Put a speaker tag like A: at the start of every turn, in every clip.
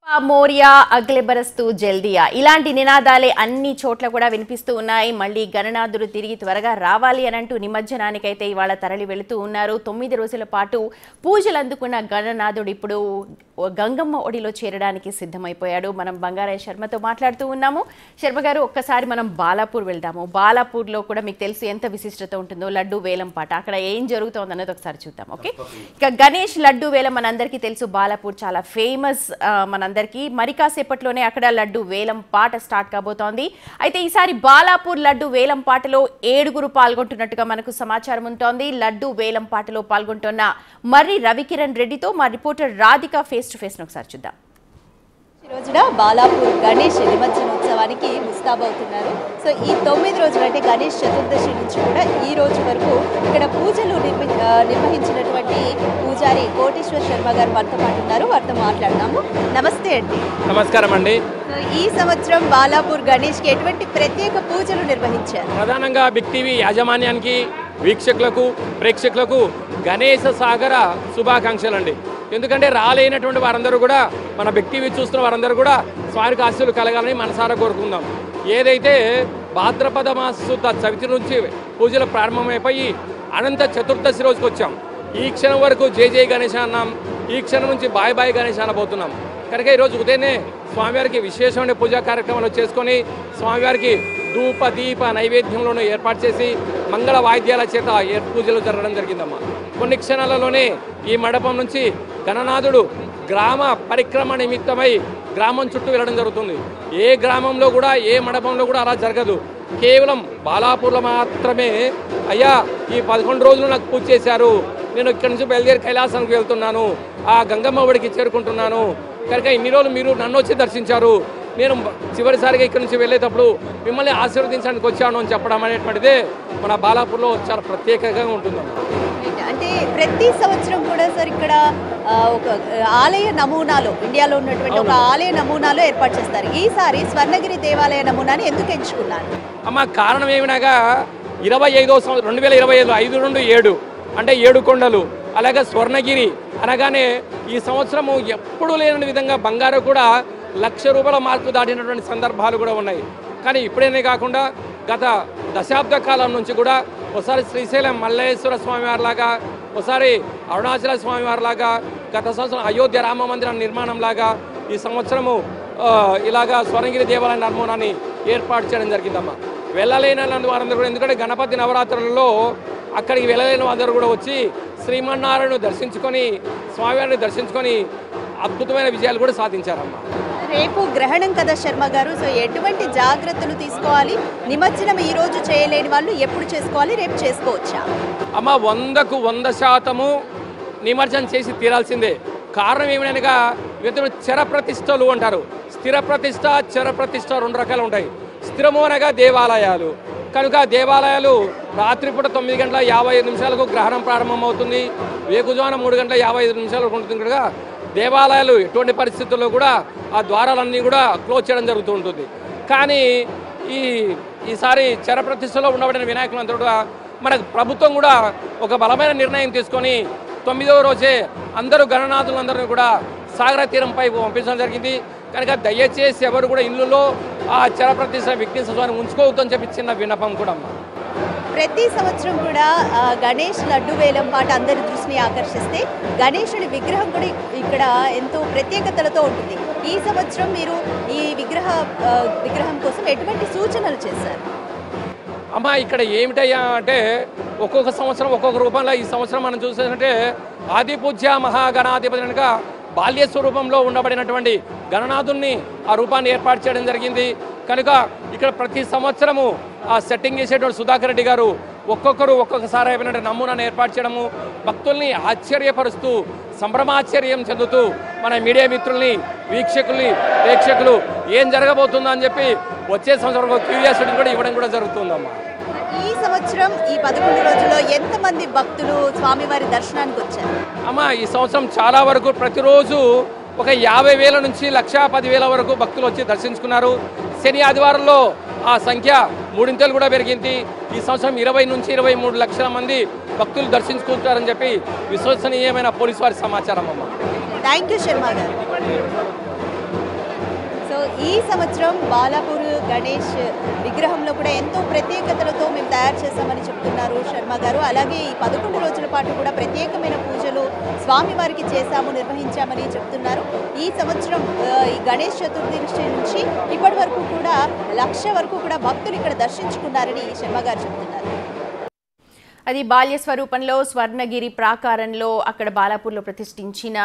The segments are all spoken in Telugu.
A: మోరియా అగ్లే బరస్తు జల్దియా ఇలాంటి నినాదాలే అన్ని చోట్ల కూడా వినిపిస్తూ ఉన్నాయి. మళ్ళీ గణనాథుడు తిరిగి త్వరగా రావాలి అని అంటూ నిమజ్జనానికైతే ఇవాళ తరలి వెళుతూ ఉన్నారు. 9 రోజుల పాటు పూజలు అందుకున్న గణనాథుడు ఇప్పుడు గంగమ్మ ఒడిలో చేరడానికి సిద్ధమైపోయాడు. మనం బంగారయ్య శర్మతో మాట్లాడుతూ ఉన్నాము. శర్మ గారు, ఒక్కసారి మనం బాలాపూర్ వెళ్దాము. బాలాపూర్లో కూడా మీకు తెలుసు ఎంత విశిష్టత ఉంటుందో, లడ్డు వేలం పాట, అక్కడ ఏం జరుగుతోంది అన్నది ఒకసారి చూద్దాం. ఓకే, ఇక గణేష్ లడ్డు వేలం మనందరికీ తెలుసు. బాలాపూర్ చాలా ఫేమస్ మనందరికీ. మరి కాసేపట్లోనే అక్కడ లడ్డు వేలం పాట స్టార్ట్ కాబోతోంది. అయితే ఈసారి బాలాపూర్ లడ్డు వేలం పాటలో 7 పాల్గొంటున్నట్టుగా మనకు సమాచారం ఉంటోంది. లడ్డు వేలం పాటలో పాల్గొంటున్న మర్రి రవికిరణ్ రెడ్డితో మా reporter Radhika face to face ఒకసారి చూద్దాం.
B: ఈ రోజున బాలాపూర్ గణేష్ నిమజ్జనోత్సవానికి ముస్తాబవుతున్నారు. సో ఈ 9 రోజులు అంటే గణేష్ చతుర్దశి నుంచి కూడా ఈ రోజు వరకు ఇక్కడ పూజలు నిర్వహించినటువంటి పూజారి కోటేశ్వర్ శర్మ గారు మనతో పాటు ఉన్నారు. వారితో మాట్లాడదాము. నమస్తే అండి.
C: నమస్కారం అండి.
B: ఈ సంవత్సరం బాలాపూర్ గణేష్కి ఎటువంటి ప్రత్యేక పూజలు నిర్వహించారు?
C: ప్రధానంగా బిగ్ టీవీ యాజమాన్యానికి, వీక్షకులకు, ప్రేక్షకులకు గణేశ సాగర శుభాకాంక్షలు అండి. ఎందుకంటే రాలేనటువంటి వారందరూ కూడా, మన బిగ్ టీవీ చూస్తున్న వారందరూ కూడా స్వామికి ఆశీస్సులు కలగాలని మనసారా కోరుకుందాం. ఏదైతే భాద్రపద మాస చవితి నుంచి పూజలు ప్రారంభమైపోయి అనంత చతుర్దశి రోజుకి వచ్చాం. ఈ క్షణం వరకు జై జై గణేశ అన్నాం. ఈ క్షణం నుంచి బాయ్ బాయ్ గణేశ అనబోతున్నాం. కనుక ఈరోజు ఉదయనే స్వామివారికి విశేషమైన పూజా కార్యక్రమాలు చేసుకొని స్వామివారికి ధూప దీప నైవేద్యంలోనూ ఏర్పాటు చేసి మంగళ వాయిద్యాల చేత పూజలు జరగడం జరిగిందమ్మా. కొన్ని క్షణాలలోనే ఈ మండపం నుంచి గణనాథుడు గ్రామ పరిక్రమ నిమిత్తమై గ్రామం చుట్టూ వెళ్ళడం జరుగుతుంది. ఏ గ్రామంలో కూడా, ఏ మండపంలో కూడా అలా జరగదు. కేవలం బాలాపూర్లో మాత్రమే అయ్యా ఈ 11 రోజులు నాకు పూజ చేశారు, నేను ఇక్కడి నుంచి బయలుదేరి కైలాసానికి వెళ్తున్నాను, ఆ గంగమ్మ ఒడికి చేరుకుంటున్నాను, కనుక ఇన్ని రోజులు మీరు నన్ను వచ్చి దర్శించారు, నేను చివరిసారిగా ఇక్కడి నుంచి వెళ్ళేటప్పుడు మిమ్మల్ని ఆశీర్వదించడానికి వచ్చాను అని చెప్పడం అనేటువంటిదే మన బాలాపూర్లో చాలా ప్రత్యేకంగా ఉంటుందన్నమాట.
B: అంటే ప్రతి సంవత్సరం కూడా సార్ ఇక్కడ ఒక ఆలయ నమూనాలో, ఇండియాలో ఉన్నటువంటి ఒక ఆలయ నమూనాలో ఏర్పాటు చేస్తారు. ఈసారి స్వర్ణగిరి దేవాలయ నమూనాని ఎందుకు ఎంచుకున్నారు?
C: అమ్మ, కారణం ఏమినగా 25వ సంవత్సరం 2025 5-2-7 అంటే 7 కొండలు, అలాగే స్వర్ణగిరి అనగానే ఈ సంవత్సరము ఎప్పుడూ లేని విధంగా బంగారు కూడా ₹1,00,000 మార్కు దాటినటువంటి సందర్భాలు కూడా ఉన్నాయి. కానీ ఇప్పుడేనే కాకుండా గత దశాబ్ద కాలం నుంచి కూడా ఒకసారి శ్రీశైలం మల్లేశ్వర స్వామి వారిలాగా, ఒకసారి అరుణాచల స్వామి వారిలాగా, గత సంవత్సరం అయోధ్య రామ మందిరం నిర్మాణం లాగా ఈ సంవత్సరము ఇలాగా స్వర్ణగిరి దేవాలయ నమూనాన్ని ఏర్పాటు చేయడం జరిగిందమ్మా. వెళ్ళలేని వారందరూ కూడా, ఎందుకంటే గణపతి నవరాత్రులలో అక్కడికి వెళ్ళలేని వారందరూ కూడా వచ్చి శ్రీమన్నారాయణను దర్శించుకొని, స్వామివారిని దర్శించుకొని అద్భుతమైన విజయాలు కూడా సాధించారమ్మా.
B: రేపు గ్రహణం కదా శర్మ గారు, సో ఎటువంటి జాగ్రత్తలు తీసుకోవాలి? నిమజ్జనం ఈ రోజు చేయలేని వాళ్ళు ఎప్పుడు చేసుకోవాలి? రేపు చేసుకోవచ్చా?
C: అమ్మ, 100కు 100% నిమజ్జనం చేసి తీరాల్సిందే. కారణం ఏమిటనగా చెర ప్రతిష్టలు అంటారు. స్థిర ప్రతిష్ట, చెర ప్రతిష్ట 2 రకాలు ఉంటాయి. స్థిరము అనగా దేవాలయాలు. కనుక దేవాలయాలు రాత్రిపూట 9:55 గ్రహణం ప్రారంభమవుతుంది, వేకుజాన 3:55 ఉంటుంది కనుక దేవాలయాలు ఎటువంటి పరిస్థితుల్లో కూడా ఆ ద్వారాలన్నీ కూడా క్లోజ్ చేయడం జరుగుతూ ఉంటుంది. కానీ ఈసారి చరప్రతిష్టలో ఉండబడిన వినాయకులందరూ కూడా మనకు ప్రభుత్వం కూడా ఒక బలమైన నిర్ణయం తీసుకొని 9వ రోజే అందరూ గణనాథులందరినీ కూడా సాగర తీరంపై పంపించడం జరిగింది. కనుక దయచేసి ఎవరు కూడా ఇల్లులో ఆ చరప్రతిష్ట విఘ్నేశ్వర ఉంచుకోవద్దని చెప్పి చిన్న విన్నపం కూడా అమ్మా.
B: ప్రతి సంవత్సరం కూడా గణేష్ లడ్డు వేలం పాట అందరి దృష్టిని ఆకర్షిస్తే గణేశుడి విగ్రహం కూడా ఇక్కడ ఎంతో ప్రత్యేకతలతో ఉంటుంది. ఈ సంవత్సరం మీరు ఈ విగ్రహం కోసం ఎటువంటి సూచనలు చేశారు?
C: అమ్మ, ఇక్కడ ఏమిటయ్యా అంటే ఒక్కొక్క సంవత్సరం ఒక్కొక్క రూపంలో, ఈ సంవత్సరం మనం చూసేదంటే ఆది పూజ్య మహాగణాధిపతి కనుక బాల్య స్వరూపంలో ఉండబడినటువంటి గణనాథుని ఆ రూపాన్ని ఏర్పాటు చేయడం జరిగింది. కనుక ఇక్కడ ప్రతి సంవత్సరము ఆ సెట్టింగ్ చేసేటువంటి సుధాకర్ రెడ్డి గారు ఒక్కొక్కరు ఒక్కొక్కసారి అయిపోయినటువంటి నమూనాను ఏర్పాటు చేయడము, భక్తుల్ని ఆశ్చర్యపరుస్తూ సంభ్రమాశ్చర్యం చెందుతూ మన మీడియా మిత్రుల్ని, వీక్షకుల్ని, ప్రేక్షకులు ఏం జరగబోతుందో అని చెప్పి వచ్చే సంవత్సరం క్యూరియాసిటీ కూడా ఇవ్వడం కూడా జరుగుతుందమ్మా.
B: ఈ సంవత్సరం ఈ 11 రోజుల్లో ఎంతమంది భక్తులు స్వామివారి దర్శనానికి వచ్చారు?
C: అమ్మ, ఈ సంవత్సరం చాలా వరకు ప్రతిరోజు ఒక 50,000 నుంచి 1,10,000 వరకు భక్తులు వచ్చి దర్శించుకున్నారు. శని ఆదివారంలో ఆ సంఖ్య 3 కూడా పెరిగింది. ఈ సంవత్సరం 20 నుంచి 23 లక్షల మంది భక్తులు దర్శించుకుంటారని చెప్పి విశ్వసనీయమైన పోలీసు వారి సమాచారం అమ్మ.
B: థ్యాంక్ యూ శర్మ గారు. ఈ సంవత్సరం బాలాపూర్ గణేష్ విగ్రహంలో కూడా ఎంతో ప్రత్యేకతలతో మేము తయారు చేశామని చెప్తున్నారు శర్మ గారు. అలాగే ఈ 11 రోజుల పాటు కూడా ప్రత్యేకమైన పూజలు స్వామివారికి నిర్వహించామని చెప్తున్నారు. ఈ సంవత్సరం ఈ గణేష్ చతుర్దశి నుంచి ఇప్పటి వరకు కూడా 1,00,000 వరకు కూడా భక్తులు ఇక్కడ దర్శించుకున్నారని శర్మ గారు చెప్తున్నారు.
A: అది బాల్య స్వరూపంలో స్వర్ణగిరి ప్రాకారంలో అక్కడ బాలాపూర్లో ప్రతిష్ఠించిన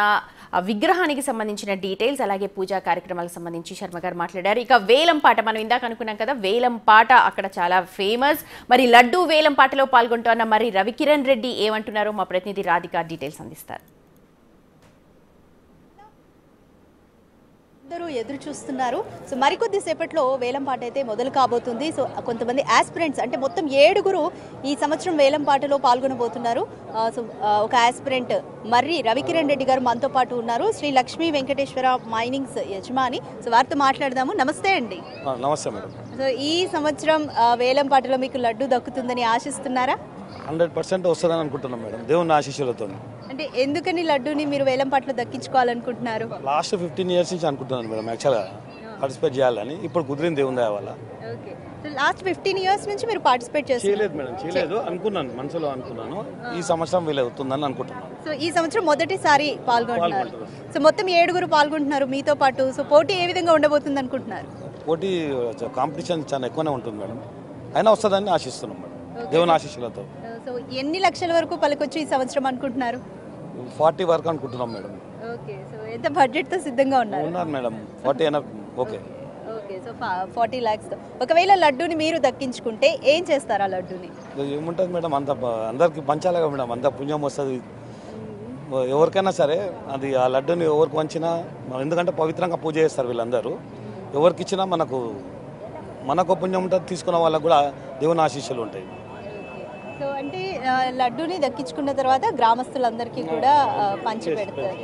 A: విగ్రహానికి సంబంధించిన డీటెయిల్స్ అలాగే పూజా కార్యక్రమాలకు సంబంధించి శర్మ గారు మాట్లాడారు. ఇక వేలం పాట మనం ఇందాక అనుకున్నాం కదా, వేలం పాట అక్కడ చాలా ఫేమస్. మరి లడ్డూ వేలం పాటలో పాల్గొంటున్న మరి రవికిరణ్ రెడ్డి ఏమంటున్నారో మా ప్రతినిధి రాధిక డీటెయిల్స్ అందిస్తారు.
B: అందరూ ఎదురు చూస్తున్నారు. సో మరికొద్ది సేపట్లో వేలం పాట అయితే మొదలు కాబోతుంది. సో కొంతమంది ఆస్పిరెంట్స్ అంటే మొత్తం 7 ఈ సంవత్సరం వేలం పాటలో పాల్గొనబోతున్నారు. సో ఒక ఆస్పిరెంట్ మర్రి రవికిరణ్ రెడ్డి గారు మనతో పాటు ఉన్నారు, శ్రీ లక్ష్మీ వెంకటేశ్వర మైనింగ్స్ యజమాని. సో వారితో మాట్లాడదాము. నమస్తే అండి.
D: నమస్తే మేడం.
B: సో ఈ సంవత్సరం వేలం పాటలో మీకు లడ్డు దక్కుతుందని ఆశిస్తున్నారా?
D: 100% వస్తుందని అనుకుంటున్నాం మేడం, దేవుని ఆశీస్సులతో.
B: అంటే ఎందుకని లడ్డూని మీరు వేలం పాటలో దక్కించుకోవాలనుకుంటున్నారు?
D: లాస్ట్ 15 years నుంచి అనుకుంటున్నాను మేడం యాక్చువల్గా పార్టిసిపేట్ చేయాలని. ఇప్పుడు కుదిరింది దేవుని దయ వల్ల.
B: ఓకే. సో లాస్ట్ 15 years నుంచి మీరు పార్టిసిపేట్
D: చేయలేదు మేడం, చేయలేదు అనుకున్నాను, మనసులో అనుకున్నాను. ఈ సంవత్సరం వీలవుతుందని అనుకుంటున్నాను.
B: సో ఈ సంవత్సరం మొదటిసారి పాల్గొంటున్నారు. సో మొత్తం 7 పాల్గొంటున్నారు మీతో పాటు. సో పోటీ ఏ విధంగా ఉండబోతుంది అనుకుంటున్నారు?
D: పోటీ కాంపిటీషన్ చాలా ఎక్కువనే ఉంటుంది మేడం, అయినా వస్తుందని ఆశిస్తున్నాం మేడం దేవుని ఆశీస్సులతో.
B: సో ఎన్ని లక్షల వరకు పలకొచ్చు ఈ సంవత్సరం అనుకుంటున్నారు?
D: 40 వరకు అనుకుంటున్నాం మేడం.
B: ఓకే. సో ఎంత బడ్జెట్ తో సిద్ధంగా ఉన్నారు
D: మేడం? 40 అయినా ఓకే.
B: ఓకే. సో 40 lakhs తో ఒకవేళ లడ్డూని మీరు దక్కించుకుంటే ఏం చేస్తారు ఆ లడ్డూని?
D: ఏముంటుంది మేడం, అంత అందరికి పంచాలిగా మేడం, అంత పుణ్యం వస్తుంది ఎవరికైనా సరే. అది ఆ లడ్డూని ఎవరికి వంచినా, ఎందుకంటే పవిత్రంగా పూజ చేస్తారు వీళ్ళందరూ. ఎవరికి ఇచ్చినా మనకు పుణ్యం ఉంటుంది, తీసుకున్న వాళ్ళకు కూడా దేవుని ఆశీస్సులు ఉంటాయి.
B: సో అంటే లడ్డూని దక్కించుకున్న తర్వాత గ్రామస్తులందరికీ కూడా పంచి పెడతారు.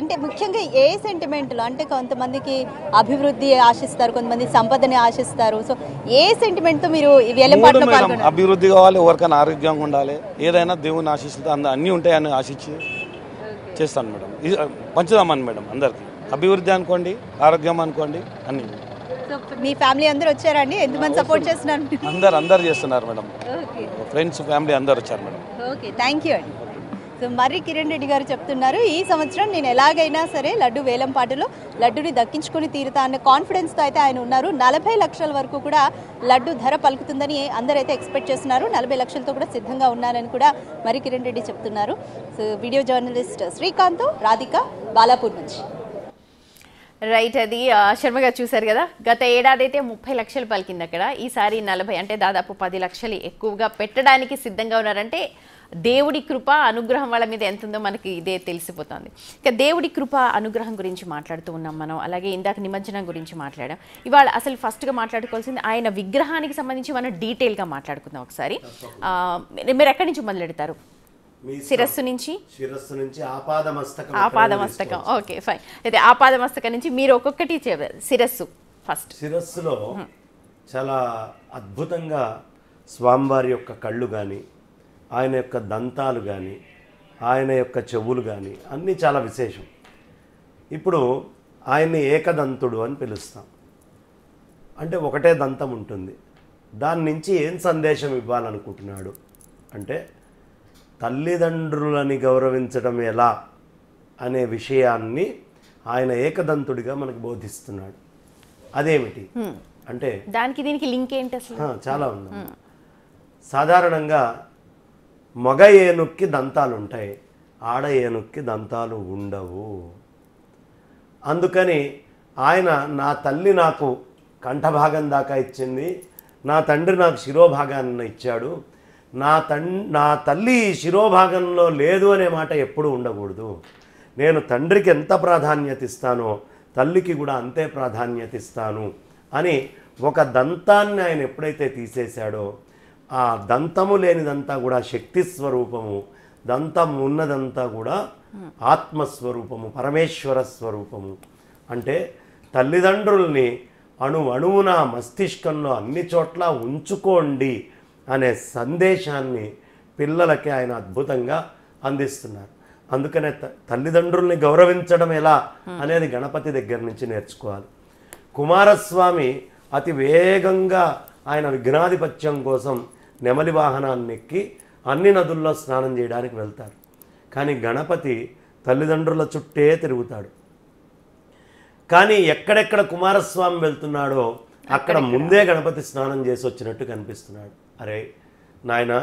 B: అంటే ముఖ్యంగా ఏ సెంటిమెంట్లో, అంటే కొంతమందికి అభివృద్ధి ఆశిస్తారు, కొంతమంది సంపదని ఆశిస్తారు. సో ఏ సెంటిమెంట్తో మీరు వేలం పాటలో పాల్గొన్నారు?
D: అభివృద్ధి కావాలి, ఎవరికైనా ఆరోగ్యంగా ఉండాలి, ఏదైనా దేవుని ఆశిస్తుతో అన్నీ ఉంటాయని ఆశించి చేస్తాను మేడం. పంచుదామని మేడం అందరికి. అభివృద్ధి అనుకోండి, ఆరోగ్యం అనుకోండి, అన్ని.
B: మీ ఫ్యామిలీ అందరూ వచ్చారండి? ఎంతమంది సపోర్ట్ చేస్తున్నారు?
D: అందరు చేస్తున్నారు మేడం, ఫ్రెండ్స్ ఫ్యామిలీ అందరు వచ్చారు మేడం.
B: ఓకే, థ్యాంక్ యూ అండి. సో మర్రి కిరణ్ రెడ్డి గారు చెప్తున్నారు, ఈ సంవత్సరం నేను ఎలాగైనా సరే లడ్డు వేలం పాటలో లడ్డుని దక్కించుకొని తీరుతా అన్న కాన్ఫిడెన్స్తో అయితే ఆయన ఉన్నారు. 40 లక్షల వరకు కూడా లడ్డు ధర పలుకుతుందని అందరైతే ఎక్స్పెక్ట్ చేస్తున్నారు. 40 లక్షలతో కూడా సిద్ధంగా ఉన్నారని కూడా మర్రి కిరణ్ రెడ్డి చెప్తున్నారు. So video journalist Srikanth, Radhika, Balapur నుంచి.
A: రైట్. అది శర్మ గారు చూశారు కదా, గత ఏడాది అయితే 30 లక్షలు పలికింది అక్కడ, ఈసారి 40, అంటే దాదాపు 10 లక్షలు ఎక్కువగా పెట్టడానికి సిద్ధంగా ఉన్నారంటే దేవుడి కృప అనుగ్రహం వాళ్ళ మీద ఎంత ఉందో మనకి ఇదే తెలిసిపోతుంది. ఇక దేవుడి కృప అనుగ్రహం గురించి మాట్లాడుతూ ఉన్నాం మనం. అలాగే ఇందాక నిమజ్జనం గురించి మాట్లాడాం. ఇవాళ అసలు ఫస్ట్గా మాట్లాడుకోవాల్సింది ఆయన విగ్రహానికి సంబంధించి మనం డీటెయిల్గా మాట్లాడుకుందాం ఒకసారి. మీరు ఎక్కడి నుంచి మొదలెడతారు? శిరస్సు నుంచి ఆపాదమస్తకం. Okay, fine. అయితే ఆపాదమస్తకం నుంచి మీరు ఒక్కొక్కటి శిరస్సు ఫస్ట్.
E: శిరస్సులో చాలా అద్భుతంగా స్వామివారి యొక్క కళ్ళు కానీ, ఆయన యొక్క దంతాలు కానీ, ఆయన యొక్క చెవులు కానీ అన్నీ చాలా విశేషం. ఇప్పుడు ఆయన్ని ఏకదంతుడు అని పిలుస్తాం. అంటే ఒకటే దంతం ఉంటుంది. దాని నుంచి ఏం సందేశం ఇవ్వాలనుకుంటున్నాడు అంటే, తల్లిదండ్రులని గౌరవించడం ఎలా అనే విషయాన్ని ఆయన ఏకదంతుడిగా మనకు బోధిస్తున్నాడు. అదేమిటి అంటే,
A: దానికి దీనికి లింక్ ఏంటి అసలు?
E: చాలా ఉంది. సాధారణంగా మగ ఏనుక్కి దంతాలు ఉంటాయి, ఆడ ఏనుక్కి దంతాలు ఉండవు. అందుకని ఆయన నా తల్లి నాకు కంఠభాగం దాకా ఇచ్చింది, నా తండ్రి నాకు శిరోభాగాన్ని ఇచ్చాడు, నా తల్లి శిరోభాగంలో లేదు అనే మాట ఎప్పుడూ ఉండకూడదు. నేను తండ్రికి ఎంత ప్రాధాన్యత ఇస్తానో తల్లికి కూడా అంతే ప్రాధాన్యత ఇస్తాను అని ఒక దంతాన్ని ఆయన ఎప్పుడైతే తీసేశాడో, ఆ దంతము లేనిదంతా కూడా శక్తి స్వరూపము, దంతం ఉన్నదంతా కూడా ఆత్మస్వరూపము, పరమేశ్వర స్వరూపము. అంటే తల్లిదండ్రుల్ని అణువున మస్తిష్కంలో అన్ని చోట్ల ఉంచుకోండి అనే సందేశాన్ని పిల్లలకి ఆయన అద్భుతంగా అందిస్తున్నారు. అందుకనే తల్లిదండ్రుల్ని గౌరవించడం ఎలా అనేది గణపతి దగ్గర నుంచి నేర్చుకోవాలి. కుమారస్వామి అతి వేగంగా ఆయన విఘ్నాధిపత్యం కోసం నెమలి వాహనాన్ని ఎక్కి అన్ని నదుల్లో స్నానం చేయడానికి వెళ్తారు. కానీ గణపతి తల్లిదండ్రుల చుట్టే తిరుగుతాడు. కానీ ఎక్కడెక్కడ కుమారస్వామి వెళ్తున్నాడో అక్కడ ముందే గణపతి స్నానం చేసి వచ్చినట్టు కనిపిస్తున్నాడు. అరే నాయన,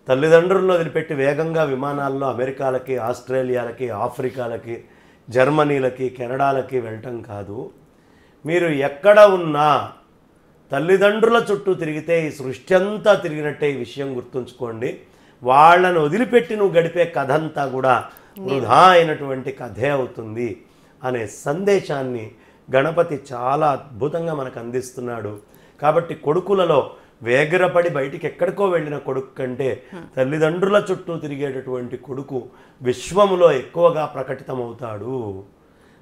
E: తల్లిదండ్రులను వదిలిపెట్టి వేగంగా విమానాల్లో అమెరికాలకి, ఆస్ట్రేలియాలకి, ఆఫ్రికాలకి, జర్మనీలకి, కెనడాలకి వెళ్ళటం కాదు. మీరు ఎక్కడ ఉన్నా తల్లిదండ్రుల చుట్టూ తిరిగితే ఈ సృష్టి అంతా తిరిగినట్టే. ఈ విషయం గుర్తుంచుకోండి. వాళ్ళను వదిలిపెట్టి నువ్వు గడిపే కథ అంతా కూడా వృధా అయినటువంటి కథే అవుతుంది అనే సందేశాన్ని గణపతి చాలా అద్భుతంగా మనకు అందిస్తున్నాడు. కాబట్టి కొడుకులలో వేగిరపడి బయటికి ఎక్కడికో వెళ్ళిన కొడుకు కంటే తల్లిదండ్రుల చుట్టూ తిరిగేటటువంటి కొడుకు విశ్వములో ఎక్కువగా ప్రకటితమవుతాడు.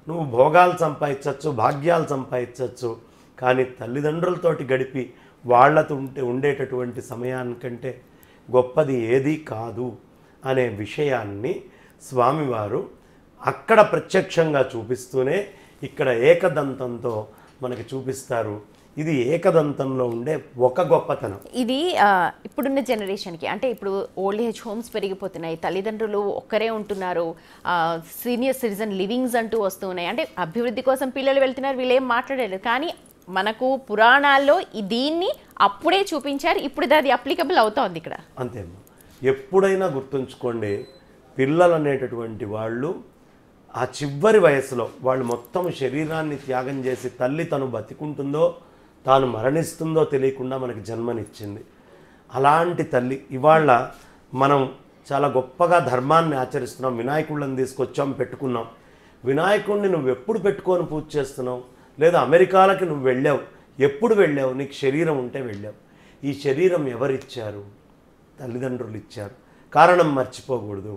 E: నువ్వు భోగాలు సంపాదించవచ్చు, భాగ్యాలు సంపాదించవచ్చు, కానీ తల్లిదండ్రులతోటి గడిపి వాళ్ళతో ఉండేటటువంటి సమయానికంటే గొప్పది ఏదీ కాదు అనే విషయాన్ని స్వామివారు అక్కడ ప్రత్యక్షంగా చూపిస్తూనే ఇక్కడ ఏకదంతంతో మనకి చూపిస్తారు. ఇది ఏకదంతంలో ఉండే ఒక గొప్పతనం.
A: ఇది ఇప్పుడున్న జనరేషన్కి, అంటే ఇప్పుడు ఓల్డ్ ఏజ్ హోమ్స్ పెరిగిపోతున్నాయి, తల్లిదండ్రులు ఒక్కరే ఉంటున్నారు, సీనియర్ సిటిజన్ లివింగ్స్ అంటూ వస్తున్నాయి. అంటే అభివృద్ధి కోసం పిల్లలు వెళ్తున్నారు, వీళ్ళు ఏం మాట్లాడలేదు. కానీ మనకు పురాణాల్లో దీన్ని అప్పుడే చూపించారు, ఇప్పుడు అది అప్లికబుల్ అవుతోంది ఇక్కడ.
E: అంతేమ్మా. ఎప్పుడైనా గుర్తుంచుకోండి, పిల్లలు అనేటటువంటి వాళ్ళు ఆ చివరి వయసులో వాళ్ళు మొత్తం శరీరాన్ని త్యాగం చేసి తల్లి తను బతికుంటుందో తాను మరణిస్తుందో తెలియకుండా మనకి జన్మనిచ్చింది. అలాంటి తల్లి ఇవాళ మనం చాలా గొప్పగా ధర్మాన్ని ఆచరిస్తున్నాం. వినాయకుళ్ళని తీసుకొచ్చాం, పెట్టుకున్నాం. వినాయకుడిని నువ్వు ఎప్పుడు పెట్టుకొని పూజ చేస్తున్నావు? లేదా అమెరికాలకి నువ్వు వెళ్ళావు, ఎప్పుడు వెళ్ళావు? నీకు శరీరం ఉంటే వెళ్ళావు. ఈ శరీరం ఎవరిచ్చారు? తల్లిదండ్రులు ఇచ్చారు. కారణం మర్చిపోకూడదు.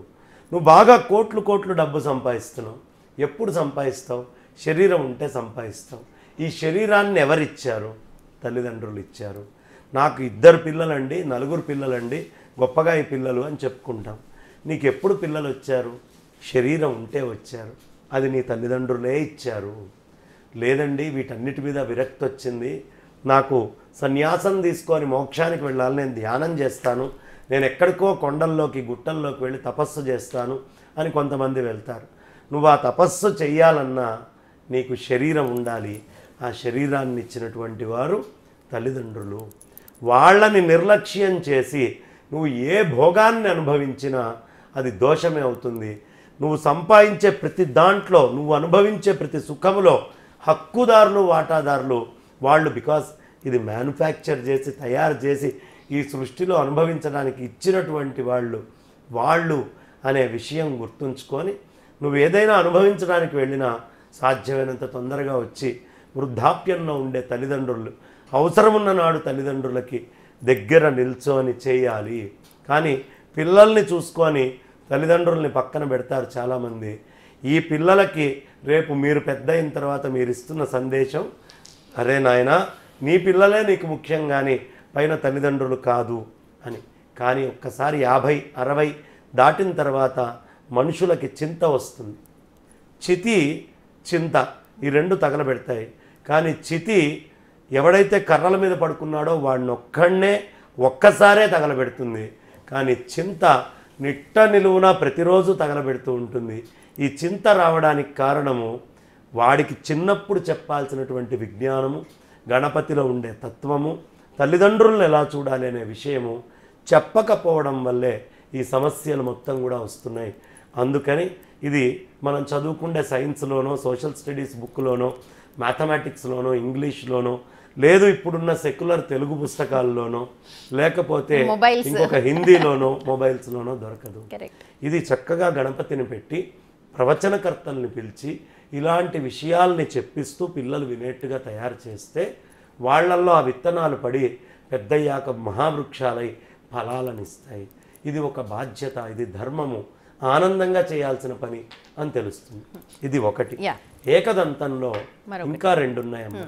E: నువ్వు బాగా కోట్లు కోట్లు డబ్బు సంపాదిస్తున్నావు, ఎప్పుడు సంపాదిస్తావు? శరీరం ఉంటే సంపాదిస్తావు. ఈ శరీరాన్ని ఎవరిచ్చారు? తల్లిదండ్రులు ఇచ్చారు. నాకు 2 పిల్లలండి, 4 పిల్లలండి, గొప్పగా ఈ పిల్లలు అని చెప్పుకుంటాం. నీకు ఎప్పుడు పిల్లలు వచ్చారు? శరీరం ఉంటే వచ్చారు. అది నీ తల్లిదండ్రులే ఇచ్చారు. లేదండి వీటన్నిటి మీద విరక్తి వచ్చింది, నాకు సన్యాసం తీసుకొని మోక్షానికి వెళ్ళాలి, నేను ధ్యానం చేస్తాను, నేను ఎక్కడికో కొండల్లోకి గుట్టల్లోకి వెళ్ళి తపస్సు చేస్తాను అని కొంతమంది వెళ్తారు. నువ్వు ఆ తపస్సు చెయ్యాలన్నా నీకు శరీరం ఉండాలి. ఆ శరీరాన్ని ఇచ్చినటువంటి వారు తల్లిదండ్రులు. వాళ్ళని నిర్లక్ష్యం చేసి నువ్వు ఏ భోగాన్ని అనుభవించినా అది దోషమే అవుతుంది. నువ్వు సంపాదించే ప్రతి దాంట్లో, నువ్వు అనుభవించే ప్రతి సుఖములో హక్కుదారులు, వాటాదారులు వాళ్ళు. బికాస్ ఇది మ్యానుఫ్యాక్చర్ చేసి తయారు చేసి ఈ సృష్టిలో అనుభవించడానికి ఇచ్చినటువంటి వాళ్ళు అనే విషయం గుర్తుంచుకొని నువ్వు ఏదైనా అనుభవించడానికి వెళ్ళినా సాధ్యమైనంత తొందరగా వచ్చి వృద్ధాప్యంలో ఉండే తల్లిదండ్రులు, అవసరమున్న నాడు తల్లిదండ్రులకి దగ్గర నిల్చొని చేయాలి. కానీ పిల్లల్ని చూసుకొని తల్లిదండ్రుల్ని పక్కన పెడతారు చాలామంది. ఈ పిల్లలకి రేపు మీరు పెద్ద అయిన తర్వాత మీరు ఇస్తున్న సందేశం, అరే నాయనా నీ పిల్లలే నీకు ముఖ్యం కానీ పైన తల్లిదండ్రులు కాదు అని. కానీ ఒక్కసారి 50, 60 దాటిన తర్వాత మనుషులకి చింత వస్తుంది. చితి, చింత ఈ 2 తగలబెడతాయి. కానీ చితి ఎవడైతే కర్రల మీద పడుకున్నాడో వాడిని ఒక్కసారే తగలబెడుతుంది. కానీ చింత నిట్ట నిలువునా ప్రతిరోజు తగలబెడుతూ ఉంటుంది. ఈ చింత రావడానికి కారణము వాడికి చిన్నప్పుడు చెప్పాల్సినటువంటి విజ్ఞానము, గణపతిలో ఉండే తత్వము, తల్లిదండ్రులను ఎలా చూడాలి అనే విషయము చెప్పకపోవడం వల్లే ఈ సమస్యలు మొత్తం కూడా వస్తున్నాయి. అందుకని ఇది మనం చదువుకుండే సైన్స్లోనో, సోషల్ స్టడీస్ బుక్లోనో, మ్యాథమెటిక్స్లోనో, ఇంగ్లీష్లోనో, లేదు ఇప్పుడున్న సెక్యులర్ తెలుగు పుస్తకాల్లోనో, లేకపోతే ఇంకొక హిందీలోనో, మొబైల్స్లోనో దొరకదు. ఇది చక్కగా గణపతిని పెట్టి ప్రవచనకర్తల్ని పిలిచి ఇలాంటి విషయాల్ని చెప్పిస్తూ పిల్లలు వినేట్టుగా తయారు చేస్తే వాళ్ళల్లో ఆ విత్తనాలు పడి పెద్దయ్యాక మహావృక్షాలై ఫలాలను ఇస్తాయి. ఇది ఒక బాధ్యత, ఇది ధర్మము, ఆనందంగా చేయాల్సిన పని అని తెలుస్తుంది. ఇది ఒకటి. ఏకదంతంలో ఇంకా 2 ఉన్నాయమ్మా.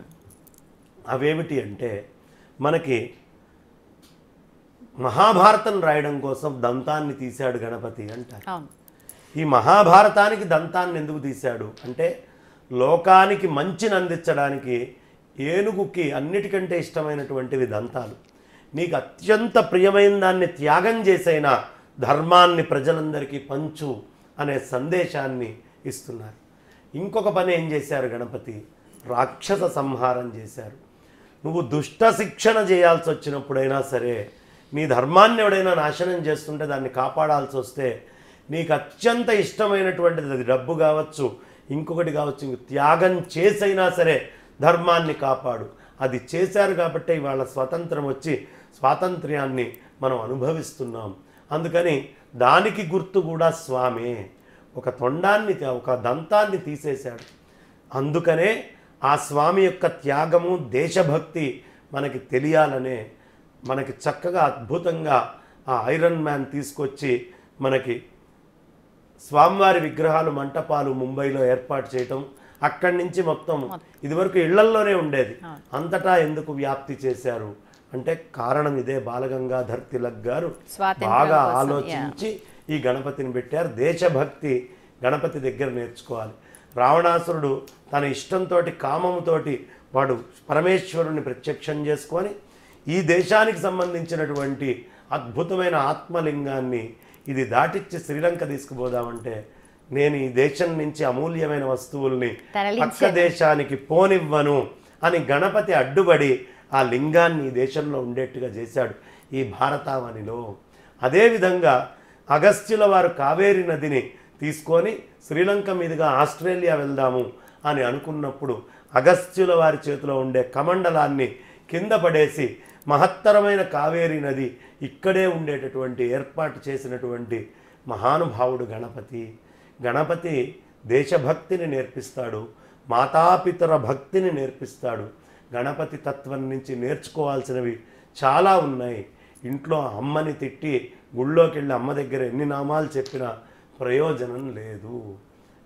E: అవేమిటి అంటే, మనకి మహాభారతం రాయడం కోసం దంతాన్ని తీశాడు గణపతి అంటారు. ఈ మహాభారతానికి దంతాన్ని ఎందుకు తీశాడు అంటే లోకానికి మంచిని అందించడానికి ఏనుగుకి అన్నిటికంటే ఇష్టమైనటువంటివి దంతాలు. నీకు అత్యంత ప్రియమైన దాన్ని త్యాగం చేసైనా ధర్మాన్ని ప్రజలందరికీ పంచు అనే సందేశాన్ని ఇస్తున్నారు. ఇంకొక పని ఏం చేశారు గణపతి? రాక్షస సంహారం చేశారు. నువ్వు దుష్ట శిక్షణ చేయాల్సి వచ్చినప్పుడైనా సరే, నీ ధర్మాన్ని ఎవడైనా నాశనం చేస్తుంటే దాన్ని కాపాడాల్సి వస్తే నీకు అత్యంత ఇష్టమైనటువంటిది, అది డబ్బు కావచ్చు, ఇంకొకటి కావచ్చు, ఇంక త్యాగం చేసైనా సరే ధర్మాన్ని కాపాడు. అది చేశారు కాబట్టి ఇవాళ స్వతంత్రం వచ్చి స్వాతంత్ర్యాన్ని మనం అనుభవిస్తున్నాం. అందుకని దానికి గుర్తు కూడా స్వామే. ఒక తొండాన్ని, ఒక దంతాన్ని తీసేశాడు. అందుకనే ఆ స్వామి యొక్క త్యాగము, దేశభక్తి మనకి తెలియాలనే మనకి చక్కగా అద్భుతంగా ఆ ఐరన్ మ్యాన్ తీసుకొచ్చి మనకి స్వామివారి విగ్రహాలు, మంటపాలు ముంబైలో ఏర్పాటు చేయటం, అక్కడి నుంచి మొత్తం ఇదివరకు ఇళ్లల్లోనే ఉండేది, అంతటా ఎందుకు వ్యాప్తి చేశారు అంటే కారణం ఇదే. బాలగంగాధర్ తిలక్ గారు బాగా ఆలోచించి ఈ గణపతిని పెట్టారు. దేశభక్తి గణపతి దగ్గర నేర్చుకోవాలి. రావణాసురుడు తన ఇష్టంతో, కామముతోటి వాడు పరమేశ్వరుని ప్రత్యక్షం చేసుకొని ఈ దేశానికి సంబంధించినటువంటి అద్భుతమైన ఆత్మలింగాన్ని ఇది దాటిచ్చి శ్రీలంక తీసుకుపోదామంటే నేను ఈ దేశం నుంచి అమూల్యమైన వస్తువుల్ని పక్క దేశానికి పోనివ్వను అని గణపతి అడ్డుపడి ఆ లింగాన్ని ఈ దేశంలో ఉండేట్టుగా చేశాడు ఈ భారతావనిలో. అదేవిధంగా అగస్త్యుల వారు కావేరి నదిని తీసుకొని శ్రీలంక మీదుగా ఆస్ట్రేలియా వెళ్దాము అని అనుకున్నప్పుడు అగస్త్యుల వారి చేతిలో ఉండే కమండలాన్ని కింద పడేసి మహత్తరమైన కావేరీ నది ఇక్కడే ఉండేటటువంటి ఏర్పాటు చేసినటువంటి మహానుభావుడు గణపతి. గణపతి దేశభక్తిని నేర్పిస్తాడు, మాతాపితర భక్తిని నేర్పిస్తాడు. గణపతి తత్వం నుంచి నేర్చుకోవాల్సినవి చాలా ఉన్నాయి. ఇంట్లో అమ్మని తిట్టి గుళ్ళోకి వెళ్ళి అమ్మ దగ్గర ఎన్ని నామాలు చెప్పినా ప్రయోజనం లేదు.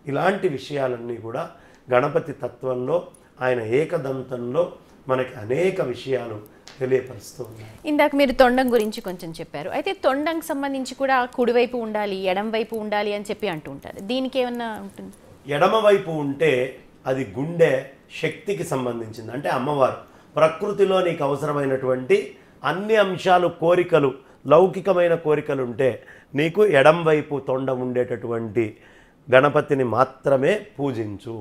E: ఇలాంటి విషయాలన్నీ కూడా గణపతి తత్వంలో, ఆయన ఏకదంతంలో మనకి అనేక విషయాలు తెలియపరుస్తూ ఉన్నాయి.
A: ఇందాక మీరు తొండం గురించి కొంచెం చెప్పారు. అయితే తొండంకి సంబంధించి కూడా కుడివైపు ఉండాలి, ఎడమ వైపు ఉండాలి అని చెప్పి అంటూ ఉంటారు. దీనికి ఏమన్నా ఉంటుంది?
E: ఎడమ వైపు ఉంటే అది గుండె శక్తికి సంబంధించింది. అంటే అమ్మవారు ప్రకృతిలో నీకు అవసరమైనటువంటి అన్ని అంశాలు, కోరికలు, లౌకికమైన కోరికలు ఉంటే నీకు ఎడం వైపు తొండం ఉండేటటువంటి గణపతిని మాత్రమే పూజించు.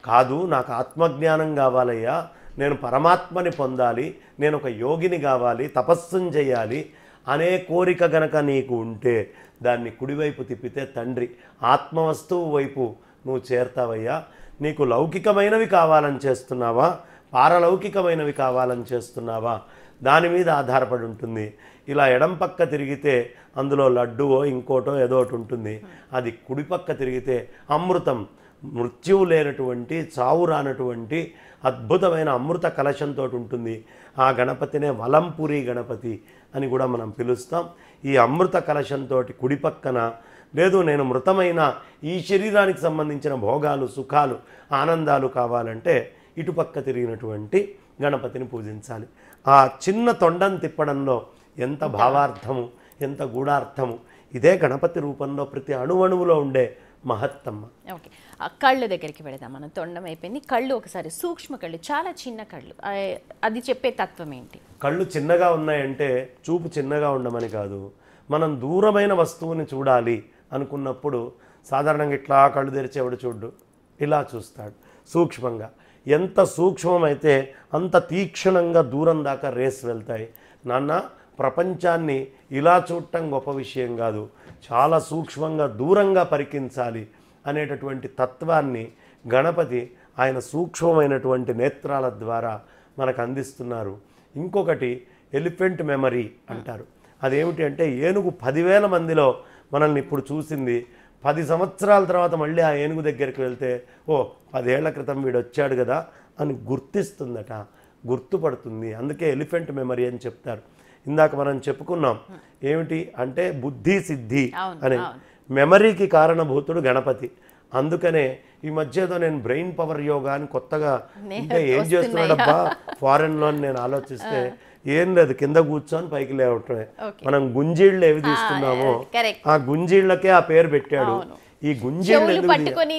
E: కాదు నాకు ఆత్మజ్ఞానం కావాలయ్యా, నేను పరమాత్మని పొందాలి, నేను ఒక యోగిని కావాలి, తపస్సును చేయాలి అనే కోరిక గనక నీకు ఉంటే దాన్ని కుడివైపు తిప్పితే తండ్రి ఆత్మవస్తువు వైపు నువ్వు చేరతావయ్యా. నీకు లౌకికమైనవి కావాలని చేస్తున్నావా, పారలౌకికమైనవి కావాలని చేస్తున్నావా, దాని మీద ఆధారపడి ఉంటుంది. ఇలా ఎడం పక్క తిరిగితే అందులో లడ్డువో ఇంకోటో ఏదో ఒకటి ఉంటుంది. అది కుడిపక్క తిరిగితే అమృతం, మృత్యువు లేనటువంటి, చావు రానటువంటి అద్భుతమైన అమృత కలశంతో ఉంటుంది. ఆ గణపతినే వలంపురి గణపతి అని కూడా మనం పిలుస్తాం. ఈ అమృత కలశంతో కుడిపక్కన లేదు నేను మృతమైన ఈ శరీరానికి సంబంధించిన భోగాలు, సుఖాలు, ఆనందాలు కావాలంటే ఇటుపక్క తిరిగినటువంటి గణపతిని పూజించాలి. ఆ చిన్న తొండం తిప్పడంలో ఎంత భావార్థము, ఎంత గూఢార్థము, ఇదే గణపతి రూపంలో ప్రతి అణువణువులో ఉండే మహత్తమ్మ.
A: ఓకే, కళ్ళు దగ్గరికి వెళదాం. మనం తొండం అయిపోయింది, కళ్ళు ఒకసారి సూక్ష్మ కళ్ళు, చాలా చిన్న కళ్ళు, అది చెప్పే తత్వం ఏంటి?
E: కళ్ళు చిన్నగా ఉన్నాయంటే చూపు చిన్నగా ఉండమని కాదు, మనం దూరమైన వస్తువుని చూడాలి అనుకున్నప్పుడు సాధారణంగా ఇట్లా కళ్ళు తెరిచేవాడు చూడ్డు, ఇలా చూస్తాడు సూక్ష్మంగా. ఎంత సూక్ష్మమైతే అంత తీక్షణంగా దూరం దాకా రేస్ వెళ్తాయి. నాన్న ప్రపంచాన్ని ఇలా చూడటం గొప్ప విషయం కాదు, చాలా సూక్ష్మంగా దూరంగా పరికించాలి అనేటటువంటి తత్వాన్ని గణపతి ఆయన సూక్ష్మమైనటువంటి నేత్రాల ద్వారా మనకు అందిస్తున్నారు. ఇంకొకటి ఎలిఫెంట్ మెమరీ అంటారు. అదేమిటి అంటే ఏనుగు 10,000 మందిలో మనల్ని ఇప్పుడు చూసింది, 10 సంవత్సరాల తర్వాత మళ్ళీ ఆ ఏనుగు దగ్గరికి వెళ్తే ఓ 10 ఏళ్ల క్రితం వీడు వచ్చాడు కదా అని గుర్తిస్తుందట, గుర్తుపడుతుంది. అందుకే ఎలిఫెంట్ మెమరీ అని చెప్తారు. ఇందాక మనం చెప్పుకున్నాం ఏమిటి అంటే బుద్ధి సిద్ధి అనే మెమరీకి కారణభూతుడు గణపతి. అందుకనే ఈ మధ్య ఏదో నేను బ్రెయిన్ పవర్ యోగా అని కొత్తగా అంటే ఏం చేస్తున్నాడబ్బా ఫారెన్లో నేను ఆలోచిస్తే ఏం లేదు, కింద కూర్చొని పైకి లేవటమే. మనం గుంజీళ్ళు ఏవి తీసుకున్నామో ఆ గుంజీళ్ళకే ఆ పేరు పెట్టాడు. ఈ గుంజీళ్ళు పట్టుకొని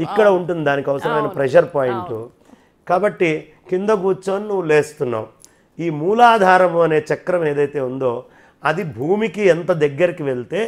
E: ఇక్కడ ఉంటుంది దానికి అవసరమైన ప్రెషర్ పాయింట్. కాబట్టి కింద కూర్చొని నువ్వు లేస్తున్నావు. ఈ మూలాధారము అనే చక్రం ఏదైతే ఉందో అది భూమికి ఎంత దగ్గరికి వెళ్తే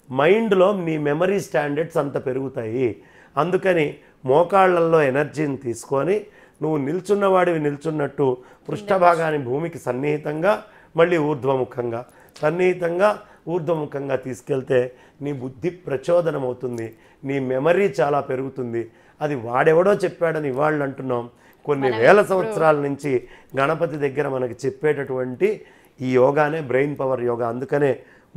E: మైండ్లో నీ మెమరీ స్టాండర్డ్స్ అంత పెరుగుతాయి. అందుకని మోకాళ్ళల్లో ఎనర్జీని తీసుకొని నువ్వు నిల్చున్నవాడివి నిల్చున్నట్టు పృష్ఠభాగాన్ని భూమికి సన్నిహితంగా మళ్ళీ ఊర్ధ్వముఖంగా సన్నిహితంగా ఊర్ధ్వముఖంగా తీసుకెళ్తే నీ బుద్ధి ప్రచోదనం అవుతుంది, నీ మెమరీ చాలా పెరుగుతుంది. అది వాడెవడో చెప్పాడని ఇవాళ్ళు అంటున్నాం. కొన్ని వేల సంవత్సరాల నుంచి గణపతి దగ్గర మనకి చెప్పేటటువంటి ఈ యోగానే బ్రెయిన్ పవర్ యోగా. అందుకనే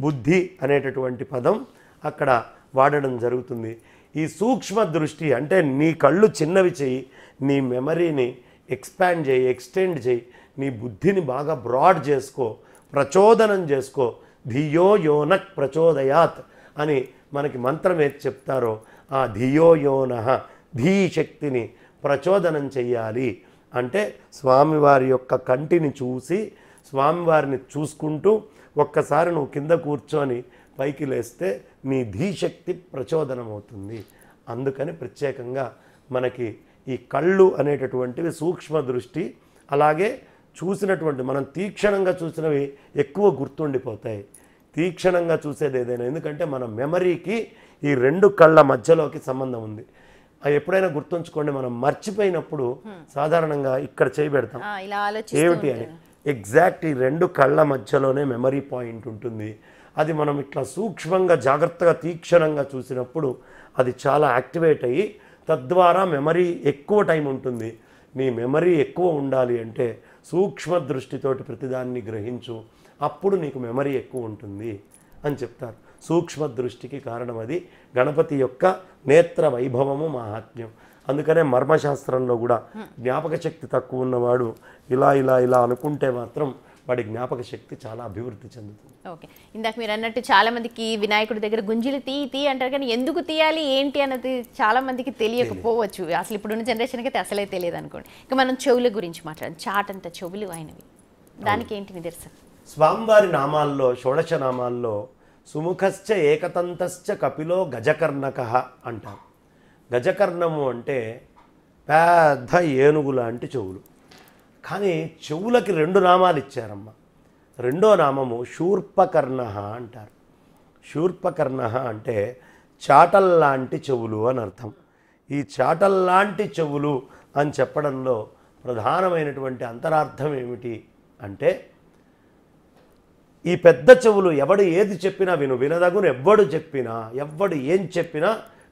E: బుద్ధి అనేటటువంటి పదం అక్కడ వాడడం జరుగుతుంది. ఈ సూక్ష్మ దృష్టి అంటే నీ కళ్ళు చిన్నవి చేయి, నీ మెమరీని ఎక్స్పాండ్ చేయి, ఎక్స్టెండ్ చేయి, నీ బుద్ధిని బాగా బ్రాడ్ చేసుకో, ప్రచోదనం చేసుకో. ధియో యోనక్ ప్రచోదయాత్ అని మనకి మంత్రం ఏది చెప్తారో ఆ ధియో యోనః ధీ శక్తిని ప్రచోదనం చెయ్యాలి. అంటే స్వామివారి యొక్క కంటిని చూసి స్వామివారిని చూసుకుంటూ ఒక్కసారి నువ్వు కింద కూర్చొని పైకి లేస్తే నీ ధీశక్తి ప్రచోదనం అవుతుంది. అందుకని ప్రత్యేకంగా మనకి ఈ కళ్ళు అనేటటువంటివి సూక్ష్మ దృష్టి. అలాగే చూసినటువంటి మనం తీక్షణంగా చూసినవి ఎక్కువ గుర్తుండిపోతాయి. తీక్షణంగా చూసేది ఏదైనా, ఎందుకంటే మన మెమరీకి ఈ రెండు కళ్ళ మధ్యలోకి సంబంధం ఉంది. అది ఎప్పుడైనా గుర్తుంచుకోండి, మనం మర్చిపోయినప్పుడు సాధారణంగా ఇక్కడ చేయబెడతాం ఏమిటి అని. ఎగ్జాక్ట్ ఈ రెండు కళ్ళ మధ్యలోనే మెమరీ పాయింట్ ఉంటుంది. అది మనం ఇట్లా సూక్ష్మంగా జాగ్రత్తగా తీక్షణంగా చూసినప్పుడు అది చాలా యాక్టివేట్ అయ్యి తద్వారా మెమరీ ఎక్కువ టైం ఉంటుంది. నీ మెమరీ ఎక్కువ ఉండాలి అంటే సూక్ష్మ దృష్టితోటి ప్రతిదాన్ని గ్రహించు, అప్పుడు నీకు మెమరీ ఎక్కువ ఉంటుంది అని చెప్తారు. సూక్ష్మ దృష్టికి కారణం అది గణపతి యొక్క నేత్ర వైభవము మహాత్మ్యం. అందుకనే మర్మశాస్త్రంలో కూడా జ్ఞాపక శక్తి తక్కువ ఉన్నవాడు ఇలా ఇలా ఇలా అనుకుంటే మాత్రం వాడి జ్ఞాపక శక్తి చాలా అభివృద్ధి చెందుతుంది.
A: ఓకే, ఇందాక మీరు అన్నట్టు చాలా మందికి వినాయకుడి దగ్గర గుంజీలు తీ అంటారు, కానీ ఎందుకు తీయాలి ఏంటి అన్నది చాలా మందికి తెలియకపోవచ్చు. అసలు ఇప్పుడున్న జనరేషన్కి అయితే అసలే తెలియదు అనుకోండి. ఇక మనం చెవుల గురించి మాట్లాడాలి. చాటంత చెవులు ఆయనవి, దానికి ఏంటి నిదర్శనం?
E: స్వామివారి నామాల్లో షోడశ నామాల్లో సుముఖశ్చ ఏకతంతశ్చ కపిలో గజకర్ణక అంటారు. గజకర్ణము అంటే పెద్ద ఏనుగు లాంటి చెవులు. కానీ చెవులకి రెండు నామాలు ఇచ్చారమ్మ. రెండో నామము శూర్పకర్ణ అంటారు. శూర్పకర్ణ అంటే చాటల్లాంటి చెవులు అని అర్థం. ఈ చాటల్లాంటి చెవులు అని చెప్పడంలో ప్రధానమైనటువంటి అంతరార్థం ఏమిటి అంటే, ఈ పెద్ద చెవులు ఎవడు ఏది చెప్పినా విను, వినదగును ఎవ్వడు చెప్పినా, ఎవ్వడు ఏం చెప్పినా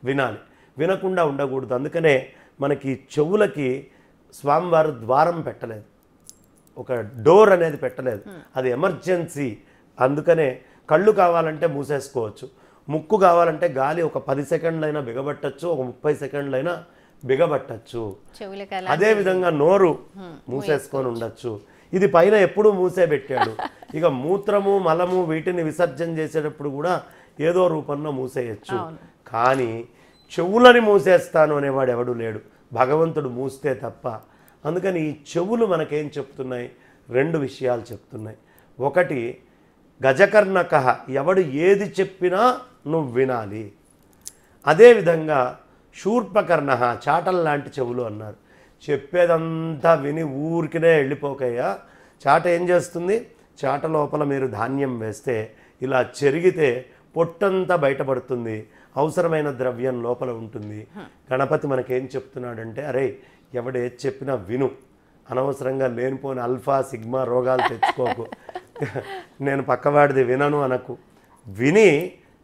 E: వినాలి, వినకుండా ఉండకూడదు. అందుకనే మనకి చెవులకి స్వామివారు ద్వారం పెట్టలేదు, ఒక డోర్ అనేది పెట్టలేదు. అది ఎమర్జెన్సీ. అందుకనే కళ్ళు కావాలంటే మూసేసుకోవచ్చు, ముక్కు కావాలంటే గాలి ఒక 10 సెకండ్లైనా బిగబట్టచ్చు, ఒక 30 సెకండ్లైనా బిగబట్టచ్చు. అదేవిధంగా నోరు మూసేసుకొని ఉండొచ్చు. ఇది పైన ఎప్పుడూ మూసే పెట్టాడు. ఇక మూత్రము మలము వీటిని విసర్జన చేసేటప్పుడు కూడా ఏదో రూపంలో మూసేయచ్చు. కానీ చెవులని మూసేస్తాను అనేవాడు ఎవడు లేడు, భగవంతుడు మూస్తే తప్ప. అందుకని ఈ చెవులు మనకేం చెప్తున్నాయి? రెండు విషయాలు చెప్తున్నాయి. ఒకటి గజకర్ణక, ఎవడు ఏది చెప్పినా నువ్వు వినాలి. అదేవిధంగా శూర్పకర్ణ, చాటల్లాంటి చెవులు అన్నారు. చెప్పేదంతా విని ఊరికినే వెళ్ళిపోకయ్యా. చాట ఏం చేస్తుంది? చాట లోపల మీరు ధాన్యం వేస్తే ఇలా చెరిగితే పొట్టంతా బయటపడుతుంది, అవసరమైన ద్రవ్యం లోపల ఉంటుంది. గణపతి మనకేం చెప్తున్నాడంటే, అరే ఎవడేది చెప్పినా విను, అనవసరంగా లేనిపోని అల్ఫా సిగ్మా రోగాలు తెచ్చుకోకు, నేను పక్కవాడిది వినను అనకు. విని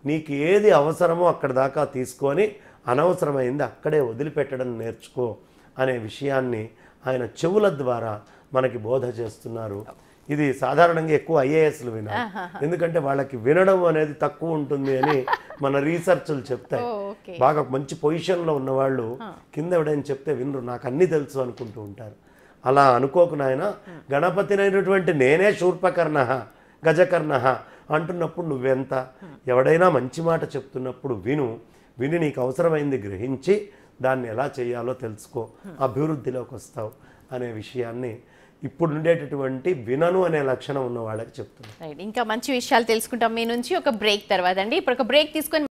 E: నీకు ఏది అవసరమో అక్కడి దాకా తీసుకొని అనవసరమైంది అక్కడే వదిలిపెట్టడం నేర్చుకో అనే విషయాన్ని ఆయన చెవుల ద్వారా మనకి బోధ చేస్తున్నారు. ఇది సాధారణంగా ఎక్కువ ఐఏఎస్లు వినాలి, ఎందుకంటే వాళ్ళకి వినడం అనేది తక్కువ ఉంటుంది అని మన రీసెర్చ్లు చెప్తాయి. బాగా మంచి పొజిషన్లో ఉన్నవాళ్ళు కింద ఎవడైనా చెప్తే వినరు, నాకు అన్నీ తెలుసు అనుకుంటూ ఉంటారు. అలా అనుకోకు నాయన, గణపతినైనటువంటి నేనే శూర్పకర్ణ గజకర్ణ అంటున్నప్పుడు నువ్వెంత. ఎవడైనా మంచి మాట చెప్తున్నప్పుడు విని నీకు అవసరమైంది గ్రహించి దాన్ని ఎలా చేయాలో తెలుసుకో, అభివృద్ధిలోకి వస్తావు అనే విషయాన్ని ఇప్పుడు ఉండేటటువంటి వినను అనే లక్షణం ఉన్న వాళ్ళకి చెప్తున్నాను.
A: ఇంకా మంచి విషయాలు తెలుసుకుంటాం మీ నుంచి ఒక బ్రేక్ తర్వాత అండి. ఇప్పుడు ఒక బ్రేక్ తీసుకొని